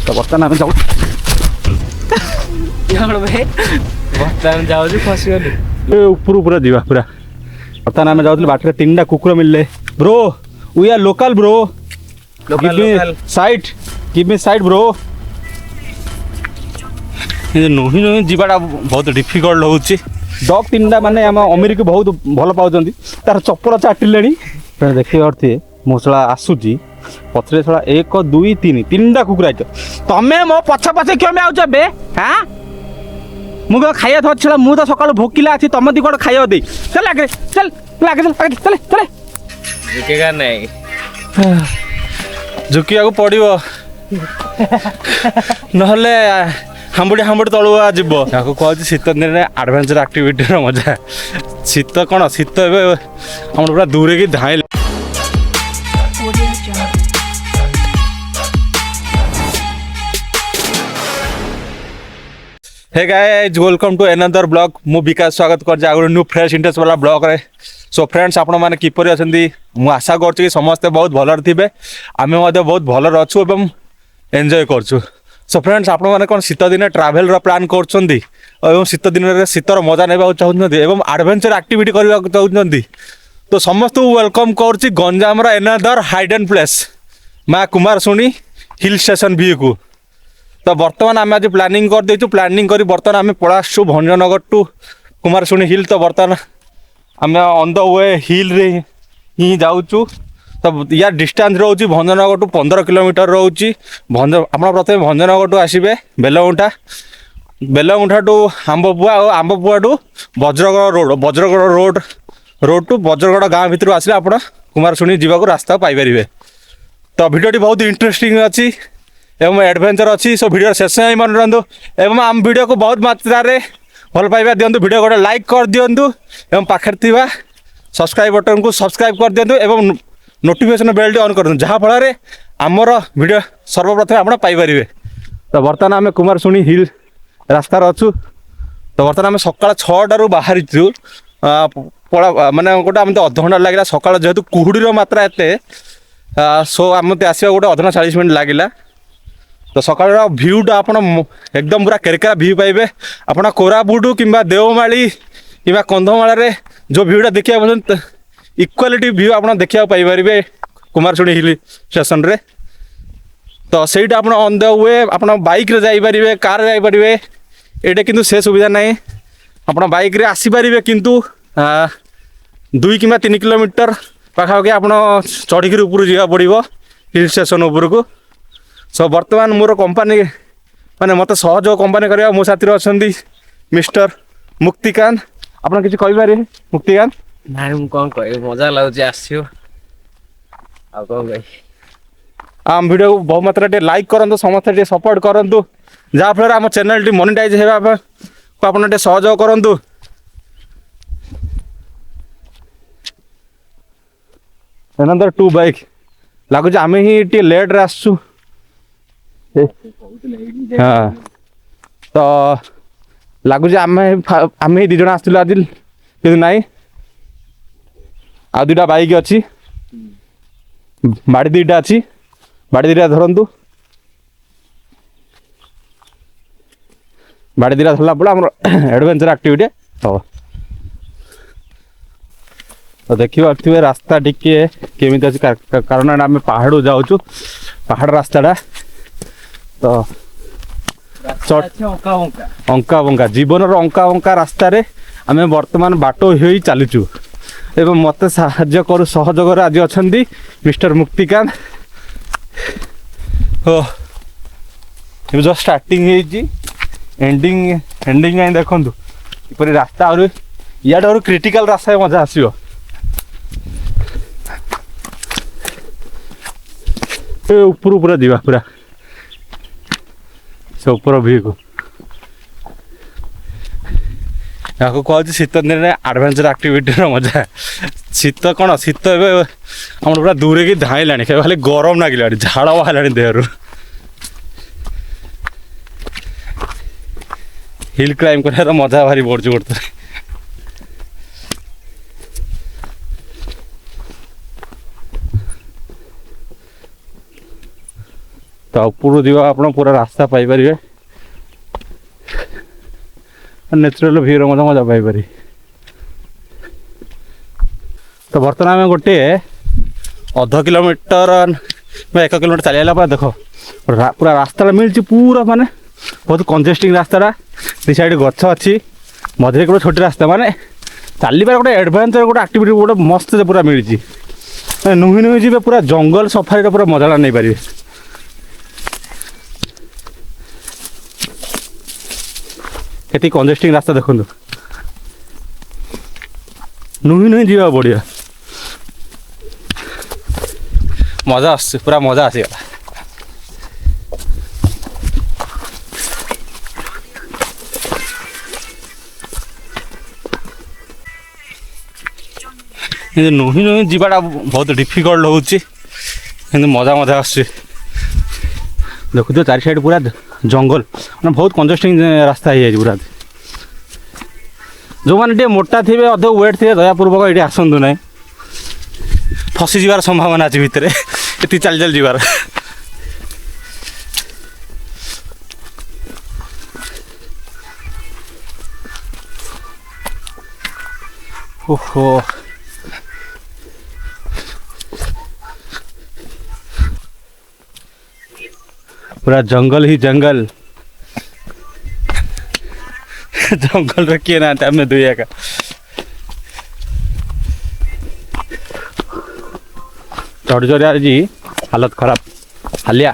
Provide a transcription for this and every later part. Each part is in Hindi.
तो बर्तमान आम जाऊ बर्तमान जाऊँ फसगली ऊपर पूरा जीवा पूरा बर्तमान आम जाऊँ बाटर 3टा कुकुर मिलले bro we are local bro side give me side bro नुही नुही जीवाटा बहुत डिफिकल्ट होची डग 3टा माने आम अमीर को बहुत भल पाउछंती तार चप्पल चाटिले देखिए अर्थे मुसला आसुची पथरे छड़ा 1 2 3टा कुकुर आइछ तमे मो पछ पछ क्यों आउछ बे हां मु खाइया थो छड़ा मु तो सकाळ भोकिला अछि तम दी कोड खाइया दे चल आगे चल आगे चल चल चल झुकेगा नहीं झुकिया को पड़िबो नहले हांबुड़ी हांबुड़ी तलुआ जीव या कहूँ शीत दिन में आडभेंचर एक्टिविटी मजा शीत कौन शीत हम पूरा दूरे की धाई hey guys welcome to another blog मु विकास स्वागत कर आगे न्यू फ्रेश इंटरेस्ट वाला ब्लॉग रे सो फ्रेंड्स आपण मैंने किपर अच्छा मुझे आशा कर समस्ते बहुत भलर थे आम बहुत भलर अच्छु एवं एंजॉय करछु सो फ्रेंड्स आपण मैंने कौन शीत दिन ट्रावेल प्लान कर शीत दिन शीतर मजा ने चाहते एवं एडवेंचर एक्टिविटी करने को चाहते तो समस्त वेलकम कर गंजाम एनदर हाइडन प्लेस माँ कुमारशुणी हिल स्टेशन व्यू को तो बर्तमान आम आज प्लानिंग कर देचु प्लानिंग कर बर्तमान आम पलासु भंजनगर टू कुमारशुणी हिल तो बर्तमान आम ऑन द वे हिल रे ही जाऊँ तो यार डिस्टेंस रोचे भंजनगर टू 15 किलोमीटर रोचे आप प्रथम भंजनगर टू आसबे बेलगुंठा टू आंबपुआ और Ambapua to Bajragarh road to Bajragarh गाँव भितर आसले आप कुमारशुणी जावाक रास्ता पाइपर तो भिडियोटी बहुत इंटरेस्टिंग अच्छी एवं एडवेंचर अच्छी सो भिडियो शेष ही मन रखु एवं आम भिडियो को बहुत मात्रा भल पाइबा दिंतु भिडियो गोटे लाइक कर दिंतु एवं पाखे सब्सक्राइब बटन को सब्सक्राइब कर दिंतु एवं नोटिफिकेशन बेल ऑन कर जहाँफल आमर भिडियो सर्वप्रथम आप पाइपर तो बर्तमान आम कुमारशुणी हिल रास्तार अच्छु तो बर्तमान आम सका 6टारू बाहरी पड़ा माने गोटे आम अध घंटा लगे सका जेहेतु कुहुड़ीर मात्रा एत सो आम आसवा गोटे अधघंटा 40 मिनट लगे तो सकाळ भ्यूटा आप एकदम पूरा केरकेरा भ्यू पाइबे आपना कोरापुट किंबा देवमाली किंबा कंधमाल जो भ्यूटा देखा इक्वालिटी भ्यू आप देखा पाइपर कुमारशुणी हिल स्टेशन रे तो सहीटा आप ऑन द वे आप बाइक रे जाइपारे कार जाइपारे ये किंतु से सुविधा नहीं आप बाइक रे आसीपारे किंतु 2 किंबा 3 किलोमीटर पाखापाखि आप चढ़ी ऊपर जावा पड़ो हिल स्टेशन उपर को सो बर्तमान मोर कंपनी माने मत सहयोग कंपनी करवा मो साथी अच्छा मिस्टर मुक्तिकांत आप किसी कहीपर मुक्तिकांत ना कौन कह मजा लगुच आसो आम वीडियो को बहुत मात्रा लाइक करूँ समस्त सपोर्ट करूँ जहाँफल आम चैनल टी मोनेटाइज होगा आप सहयोग करूँ एनदर 2 बाइक लगुच आम ही टे लेट रे आसु हाँ तो लगुच आम ही 2 जन आसलु आज कि नाई आ 2टा बाइक अच्छी बाड़ी 2टा अच्छी बाड़ी 2टा धरतु बाड़ी 2टा धरला पड़े आम एडवेंचर एक्टिविटी हम तो देखिए रास्ता टिके केमी अच्छी कारण आम पहाड़ जाऊँ पहाड़ रास्ताटा तो अंका बंका जीवन अंका बंका रास्तार आम बर्तमान बाट हो चलीचु एवं मत साहाय्य कर सहयोग आज अच्छा मिस्टर मुक्तिकांत हो just starting ending ending I देखु किपर रास्ता इड क्रिटिकल रास्ता मजा आसो ऊपर पूरा जीवा पूरा से ऊपर व्यू को या कहूँ शीत दिन में एडवेंचर एक्टिविटी मजा शीत कौन शीत हम पूरा दूरे की धाइला खाली गरम लगे झाड़ बाहर देहर हिल क्लाइंब कर मजा भारी बढ़ गोटे तो ऊपर जा आप पूरा रास्ता पाइपर नेचुरल भ्यू मजा मजा पाइपर। तो बर्तमान आम गोटे अध किलोमीटर 1 किलोमीटर चली देख पूरा रास्ता मिलती पूरा माने बहुत कंजेस्टिंग रास्ता दी साइड गछ अच्छी मझे गोटे छोटी रास्ता माने चलबार गोटे एडवेंचर गोटे एक्टिविटी गोटे मस्त पूरा मिली नुही नुही जी पूरा जंगल सफारी पूरा मजा नहीं पारे। केती कंजेस्टिंग रास्ता देखो नुही नुही जा बढ़िया मजा आस पूरा मजा आसीगला। नुही नुही जीवाटा बहुत डिफिकल्ट होची मजा मजा आस देखु चारि साइड पूरा जंगल मैंने बहुत कंजेस्टिंग रास्ता हो जाए पूरा जो मैंने मोटा थे अधिक वेट थे दयापूर्वक ये आसतु ना फसी जीवार संभावना अच्छी भितर ये चल चल जीवार। ओहो पूरा जंगल ही जंगल जंगल रखिए ना टाइम में दुनिया का चढ़ चढ़ जी हालत खराब हालिया।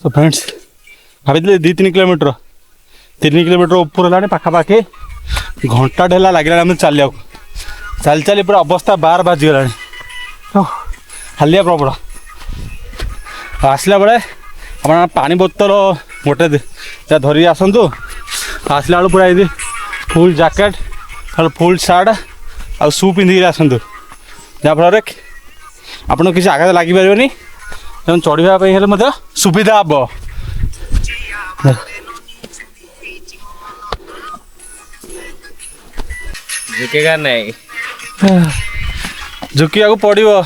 तो फ्रेंड्स भाई 2-3 किलोमीटर 3 किलोमीटर ऊपर है पाखापाखि घंटा ढेला लगे आम चलिया चल चली पूरा अवस्था 12 बाजिगला हालिया प्रबल। आसला बेले आप पानी बोतल गोटे धरी आसतु आसला बेलू पूरा ये फुल जैकेट फुल सार्ट आ शू पिंधिक आसतु जहाँफल आपन किसी आघात लगिपारे चढ़ाई सुविधा हम। झुकेगा नहीं झुकिया पड़ो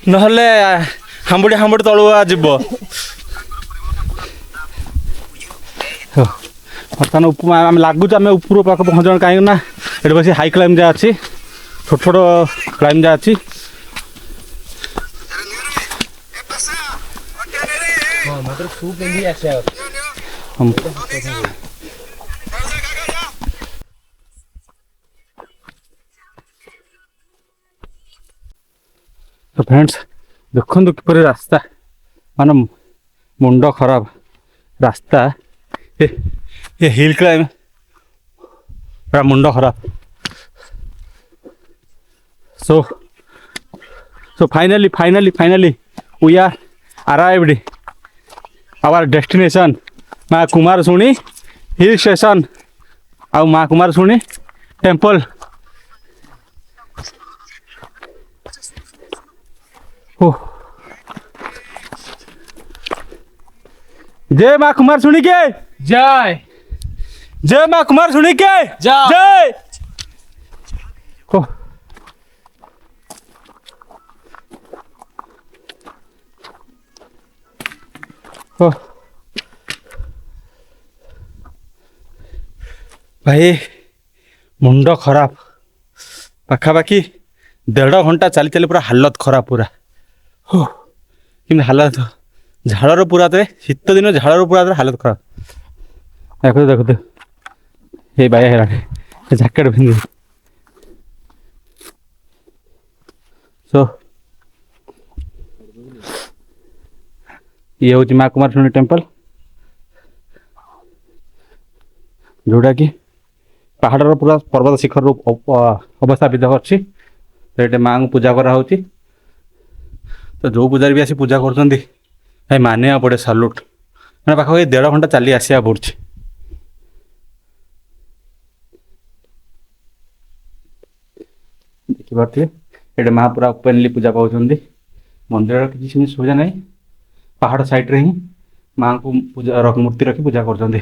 नहले हांबुड़ी हांबुड़ी तलू जीव बर्तमान आम लगुच आम ऊपर पाख पहुँच कहीं ये बस हाई क्लाइम जहाँ अच्छी छोट छोट क्लाइम जहाँ अच्छी मात्र शू पिंधि आसिया तो फ्रेंड्स देखो किपर रास्ता मान मुंड खराब रास्ता ये हिल क्लाइम पूरा मुंड खराब। So finally we are arrived our destination माँ कुमारसुणी हिल स्टेशन आ माँ कुमारसुणी टेम्पल। जय माँ कुमारसुणी के जय जय माँ कुमारसुणी के जय जय। भाई मुंड खराब पाखापाखि 1.5 घंटा चली चली पूरा हालत खराब पूरा कि हालत झाड़र पूरा शीत दिन झाड़र पूरा हालत खराब देखते देखते ये बाया है जैकेट पिंधि सो ये हूँ माँ कुमारसुणी टेम्पल जोटा कि पहाड़ पूरा पर्वत शिखर अवस्थापित अच्छी तो ये माँ को पूजा करा तो जो पूजारी भी आसी पूजा कर मानिया पड़े साल्यूट मैंने पाखापाखि 1.5 घंटा चली आसा पड़े। देखिपे ये माँ पूरा ओपेनली पूजा पाँच मंदिर किसी सुविधा नहीं पहाड़ साइड रे ही माँ को पूजा मूर्ति रखी पूजा कर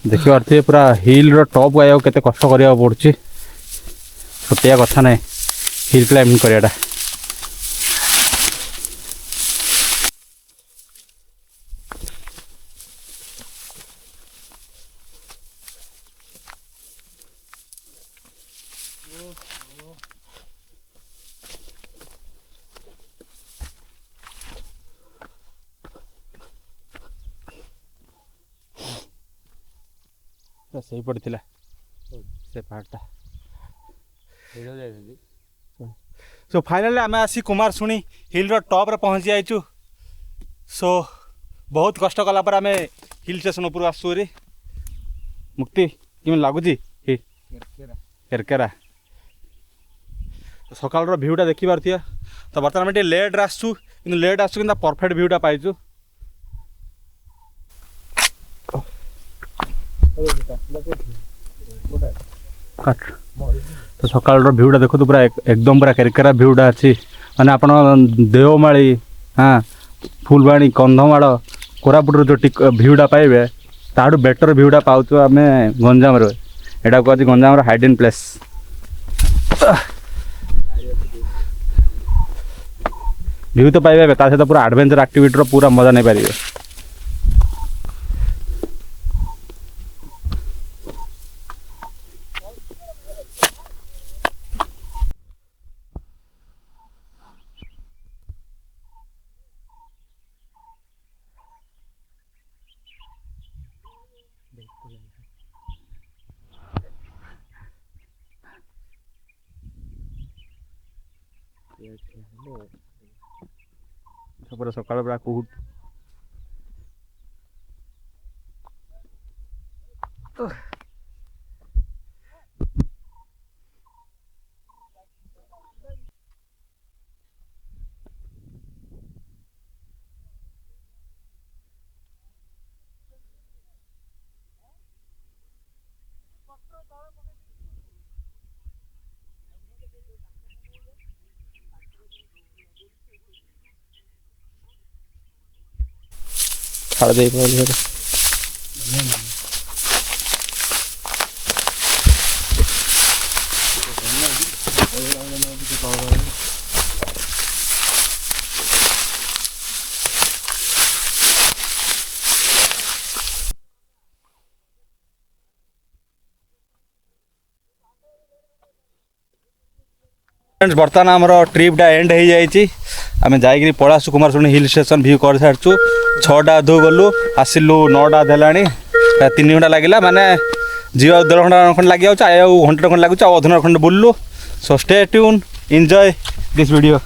देखिए पूरा हिल टॉप आया केते कष्ट करिया पड़ुछि छोटिया कथा नहीं हिल क्लाइंबिंग करियाटा सही पड़ता से पहाड़टा सो फाइनली आम आसी कुमार शुणी हिल टॉप रे पहुँची जाइचु सो बहुत कष्ट कला पर आम हिल स्टेशन ऊपर आसुरी मुक्ति कि लगुच केरकेरा सकाल भ्यूटा देखी पार्थिया तो बर्तमान आम लेट आसु कि लेट आसु कि परफेक्ट भ्यूटा पाइचु तो सकाल भ्यूटा देखो पूरा एकदम पूरा केरकेरा भ्यूटा अच्छी माने आप देवमाली हाँ फुलबाणी कंधमाड़ कोरापुटर जो भ्यूटा पाइबे ताठू बेटर भ्यूटा पाउछु आम गंजाम एटा कहते गंजाम हाइडेन प्लेस भ्यू तो पाइबे ता सहित पूरा एडवेंचर एक्टिविटी पूरा मजा नहीं पारे पूरा सकाल पूरा कुहुट छाड़ दे बर्तमान आमर ट्रिपटा एंड हो जाइए आम जाकि पलासु कुमार शुणी हिल स्टेशन भ्यू कर सारी 6टा अधु गलु आसिलु 9टा देलानी 3 घंटा लगे माने जीवा 1.5 घंटा खंड लग जाऊँ घंटे खंड लगुच अधघंटा खंड blue so stay tune enjoy this video.